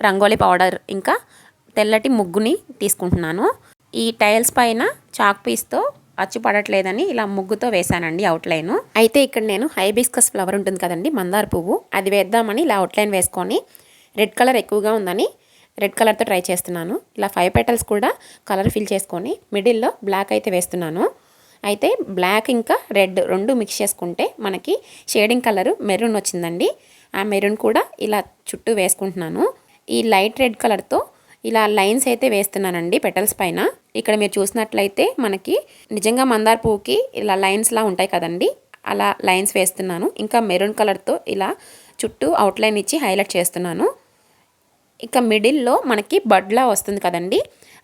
Rangoli powder ఇంకా తెల్లటి ముగ్గుని తీసుకుంటున్నాను. ఈ టైల్స్ పైన చాక్ పీస్తో అచ్చు పడట్లేదని ఇలా ముగ్గుతో వేసానండి అవుట్లైన్. అయితే ఇక్కడ నేను హైబిస్కస్ ఫ్లవర్ ఉంటుంది కదండి, మందార పువ్వు, అది వేద్దామని ఇలా అవుట్లైన్ వేసుకొని రెడ్ కలర్ ఎక్కువగా ఉందని రెడ్ కలర్తో ట్రై చేస్తున్నాను. ఇలా 5 పెటల్స్ కూడా కలర్ ఫిల్ చేసుకొని మిడిల్లో బ్లాక్ అయితే వేస్తున్నాను. అయితే బ్లాక్ ఇంకా రెడ్ రెండు మిక్స్ చేసుకుంటే మనకి షేడింగ్ కలర్ మెరూన్ వచ్చిందండి. ఆ మెరూన్ కూడా ఇలా చుట్టూ వేసుకుంటున్నాను. ఈ లైట్ రెడ్ కలర్తో ఇలా లైన్స్ అయితే వేస్తున్నానండి పెటల్స్ పైన. ఇక్కడ మీరు చూసినట్లయితే మనకి నిజంగా మందార పువ్వుకి ఇలా లైన్స్లా ఉంటాయి కదండి, అలా లైన్స్ వేస్తున్నాను. ఇంకా మెరూన్ కలర్తో ఇలా చుట్టూ అవుట్లైన్ ఇచ్చి హైలైట్ చేస్తున్నాను. ఇక మిడిల్లో మనకి బడ్లా వస్తుంది కదండి,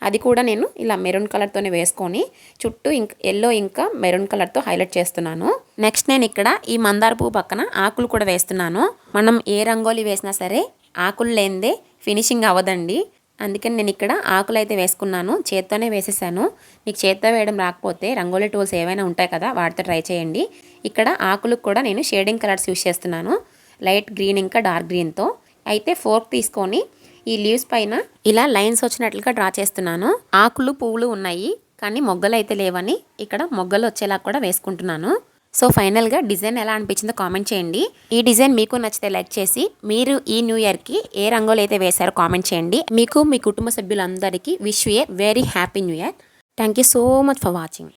అది కూడా నేను ఇలా మెరూన్ కలర్తోనే వేసుకొని చుట్టూ ఎల్లో ఇంకా మెరూన్ కలర్తో హైలైట్ చేస్తున్నాను. నెక్స్ట్ నేను ఇక్కడ ఈ మందార పువ్వు పక్కన ఆకులు కూడా వేస్తున్నాను. మనం ఏ రంగోలీ వేసినా సరే ఆకులు లేనిదే ఫినిషింగ్ అవ్వదండి. అందుకని నేను ఇక్కడ ఆకులు అయితే వేసుకున్నాను, చేత్తోనే వేసేసాను. మీకు చేత్తో వేయడం రాకపోతే రంగోలీ టూల్స్ ఏవైనా ఉంటాయి కదా, వాటితో ట్రై చేయండి. ఇక్కడ ఆకులకు కూడా నేను షేడింగ్ కలర్స్ యూస్ చేస్తున్నాను, లైట్ గ్రీన్ ఇంకా డార్క్ గ్రీన్తో. అయితే ఫోర్క్ తీసుకొని ఈ లీవ్స్ పైన ఇలా లైన్స్ వచ్చినట్లుగా డ్రా చేస్తున్నాను. ఆకులు పువ్వులు ఉన్నాయి కానీ మొగ్గలు అయితే లేవని ఇక్కడ మొగ్గలు వచ్చేలా కూడా వేసుకుంటున్నాను. సో ఫైనల్గా డిజైన్ ఎలా అనిపించిందో కామెంట్ చేయండి. ఈ డిజైన్ మీకు నచ్చితే లైక్ చేసి మీరు ఈ న్యూ ఇయర్కి ఏ రంగులు అయితే వేశారో కామెంట్ చేయండి. మీకు మీ కుటుంబ సభ్యులందరికీ wish you a very happy new year. Thank you so much for watching.